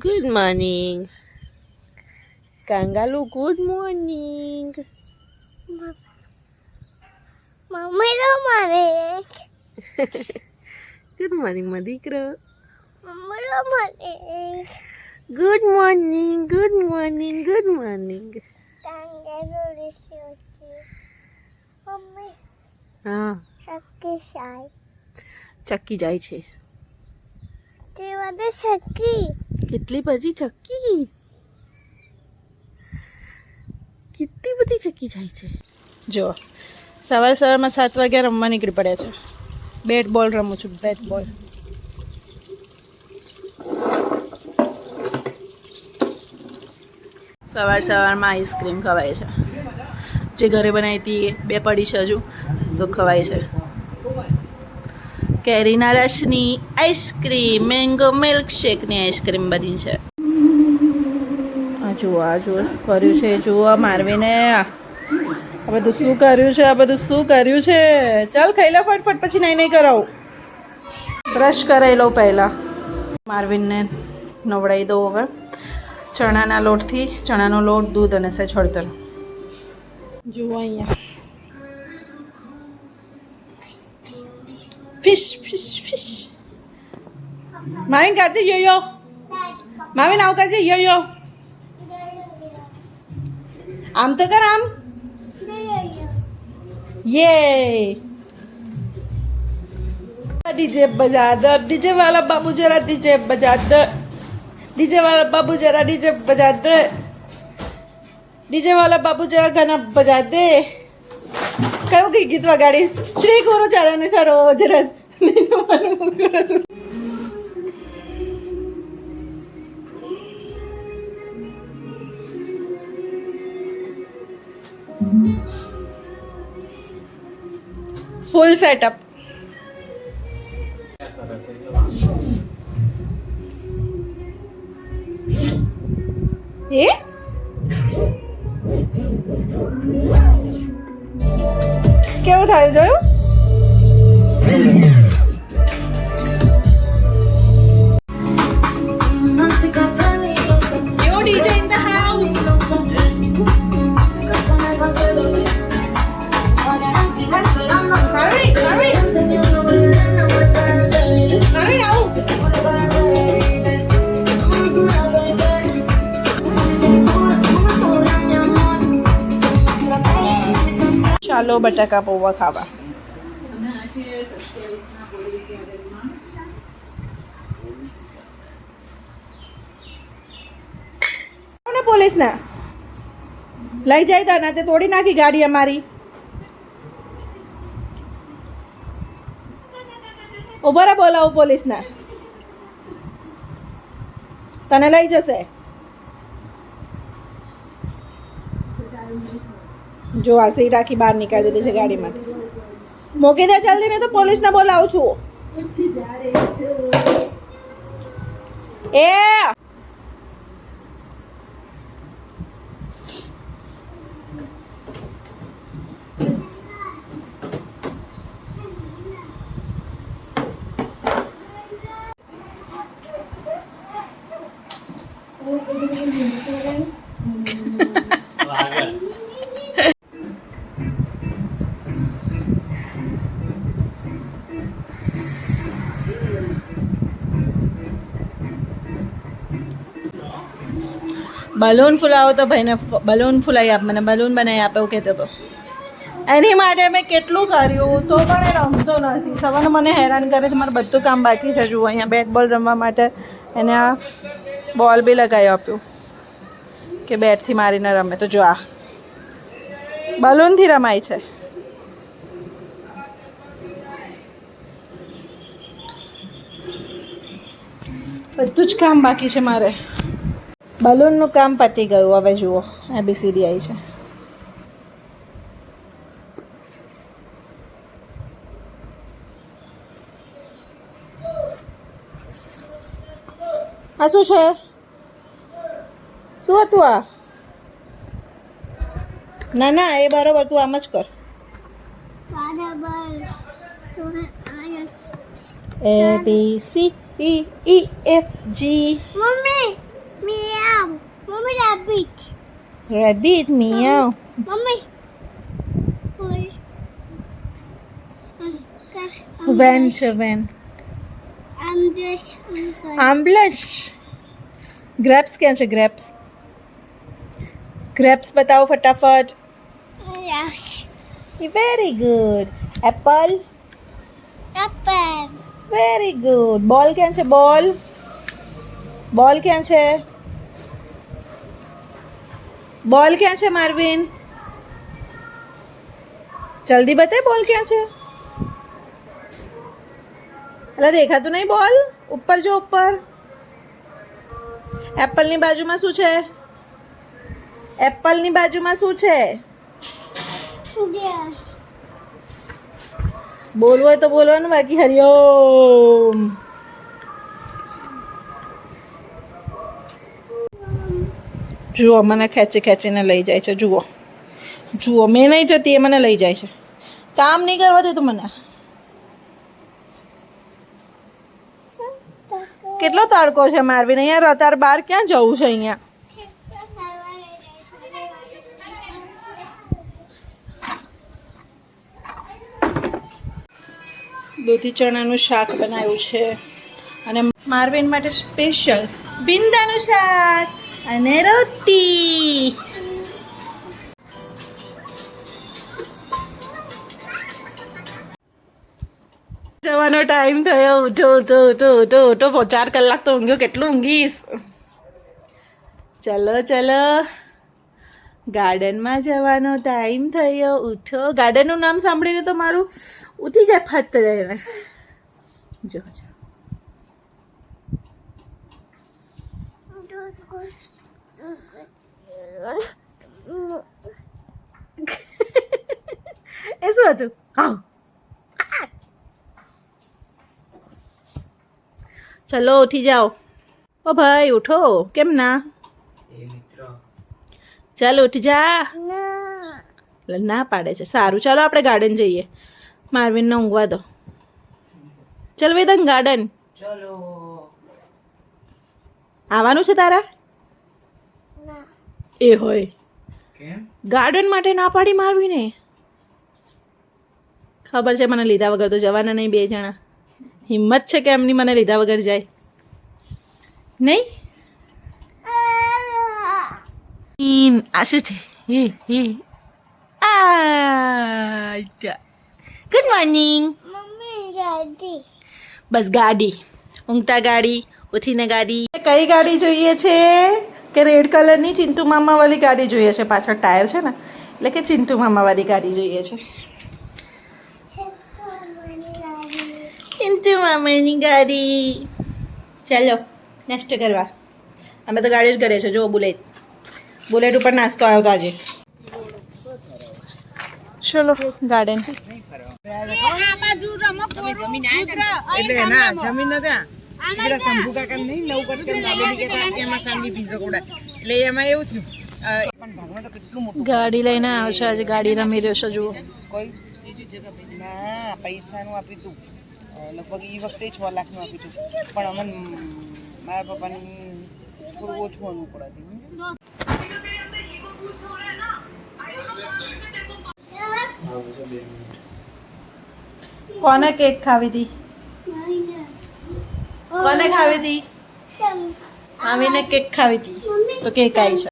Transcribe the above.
Good morning. Kangaroo, good morning. મમ્મી તો મારે Good morning, my દીકરો. મમ્મી તો મારે Good morning, good morning, good morning. Kangaroo રેસ્યો છે મમ્મી હા, સક્કી સાય ચક્કી જાય છે. તે વાદે સક્કી કેટલી બધી ચક્કી, કેટલી બધી ચક્કી જાય છે. જો સવારમાં 7 વાગ્યા રમવા નીકળી પડ્યા છે. બેટ બોલ રમું છું, બેટ બોલ. સવારમાં આઈસ્ક્રીમ ખવાય છે. જે ઘરે બનાવી હતી 2 પડી છે હજુ તો ખવાય છે. કેરીના રસની આઈસ્ક્રીમ, મેંગો મિલ્કશેકની આઈસ્ક્રીમ બધી છે. આ જુઓ શું કર્યું છે, જુઓ મારવીને આ બધું શું કર્યું છે, આ બધું શું કર્યું છે. ચાલ ખાઈ લે ફટફટ, પછી નહીં કરાવું. બ્રશ કરાવી લઉં પહેલાં. મારવીનને નવડાવી દઉં હવે. ચણાના લોટથી, ચણાનો લોટ, દૂધ અને સહેજ હળદર. જુઓ અહીંયા ફિશ ફિશ ફિશ. માવીન કાચે યો માવીન આવ કાચે યો આમ તો કર આમ. યે डीजे बजा दो, डीजे वाला बाबू जरा डीजे बजा दो, डीजे वाला बाबू जरा डीजे बजा दे, डीजे वाला बाबू जरा गाना बजा दे. કયું કઈ ગીત વગાડીશ? શ્રી ગુરુ ચરણે સરોજ રજ નિજ મન મુકુર સુધ. ફૂલ સેટઅપ. એ કેવું થાય જોયું? Yo DJ in the house. Hurry, hurry. Hurry now. ચાલો બટાકા પૌવા ખાવા. પોલીસ ના લઈ જાય તા ના તે તોડી નાખી ગાડી અમારી. ઉભા રહે, બોલાવું પોલીસ ના. તને લઈ જશે. જો આ સીટ આખી બહાર નીકાળી દીધી છે ગાડીમાંથી. મૂકી દે જલ્દી, ને તો પોલીસને બોલાવું છું. એ બલૂન ફૂલાવો તો ભાઈને બલૂન ફૂલાવી આપ, મને બલૂન બનાવી આપે એવું કહેતો હતો. એની માટે મેં કેટલું કર્યું તો પણ એ રમતો નથી. સવારનો મને હેરાન કરે છે. મારે બધું કામ બાકી છે. જુઓ અહીંયા બેટ બોલ રમવા માટે એને આ બોલ બી લગાવી આપ્યું કે બેટથી મારીને રમે. તો જો આ બલૂનથી રમાય છે. બધું જ કામ બાકી છે મારે. બલૂનનું કામ પતી ગયું. હવે જુઓ ABCD આવી છે. આ શું છે? શું હતું આ? ના ના, એ બરોબર, તું આમ જ કર. A B C D E F G. મમ્મી Meow. Mommy rabbit. Rabbit meow. Mommy. વેન છે વેન. આમ્બલસ. ગ્રેપ્સ ક્યાં છે ગ્રેપ્સ? ગ્રેપ્સ બતાવો ફટાફટ. Yes. Very good. Apple. Apple. Very good. Ball ક્યાં છે બોલ? બોલ ક્યાં છે? બોલ ક્યાં છે માર્વિન? જલ્દી બતાય બોલ ક્યાં છે? એટલે દેખાતું નહીં બોલ? ઉપર જો ઉપર. એપલની બાજુમાં શું છે? એપલની બાજુમાં શું છે? Yes. બોલવું હોય તો બોલવાનું, બાકી હરિઓમ. જુઓ મને ખેંચીને લઈ જાય છે. જુઓ જુઓ, મેં નહીં જતી, એ મને લઈ જાય છે. કામ નહીં કરવા દેતું મને. કેટલો તડકો છે મારવીને અહીંયા. તાર બહાર ક્યાં જવું છે અહીંયા? દૂધી ચણાનું શાક બનાવ્યું છે અને મારવીન માટે સ્પેશિયલ ભીંડાનું શાક અને રોટી. જવાનો ટાઈમ થયો. ઉઠો ઉઠો ઉઠો ઉઠો ઉઠો. 4 કલાક તો ઊંઘ્યો. કેટલું ઊંઘીશ? ચલો ચલો, ગાર્ડનમાં જવાનો ટાઈમ થયો. ઉઠો. ગાર્ડનનું નામ સાંભળીને તો મારું ઉઠી જાય ફટ જઈને. જો જો એ શું હતું? હા, ચલો ઉઠી જાઓ. ઓ ભાઈ ઉઠો. કેમ ના? ચાલો ઉઠી જા. એટલે ના પાડે છે. સારું, ચાલો આપણે ગાર્ડન જઈએ. મારવીનને ઊંઘવા દો. ચલ વેદન ગાર્ડન. ચલો. આવવાનું છે તારા? એ હોય કેમ? ગાર્ડન માટે ના પાડી મારવીને. ખબર છે મને લીધા વગર તો જવાના નહીં. 2 જણા હિંમત છે કે એમની મને લીધા વગર જાય નહીં? આ શું છે? Good morning. Mommy ready. બસ ગાડી. ઊંઘતા ગાડી, ઉઠીને ગાડી. કઈ ગાડી જોઈએ છે? કે રેડ કલરની ચિંટુ મામા વાળી ગાડી જોઈએ છે? પાછળ ટાયર છે ને, એટલે કે ચિંટુ મામા વાળી ગાડી જોઈએ છે. ચિંટુ મામાની ગાડી. ચાલો નાસ્તો કરવા. અમે તો ગાડી જ કરીએ છીએ. જો બુલેટ ઉપર નાસ્તો આવ્યો તો આજે. ચલો ગાર્ડન. એટલે ના જમીન ન ત્યાં પેલા શંભુ કાકા નહીં નવું કટ દાબેલી કહેતા એમાં સાંજની પીઝો કોડા એટલે એમાં એવું થયું પણ ભાગમાં તો કેટલું મોટું ગાડી લઈને આવ્યો છે આજે. ગાડી રમી રહ્યો છે. જુઓ કોઈ ના પૈસાનું આપ્યું તું લગભગ એ વખતે 6 લાખનું આપ્યું હતું પણ અમને મારા પપ્પાને થોડું ઓછું અનુકૂળ હતું. કોને કેક ખાવી હતી? કોને ખાવી હતી? આવીને કેક ખાવી હતી તો કેક આવી છે.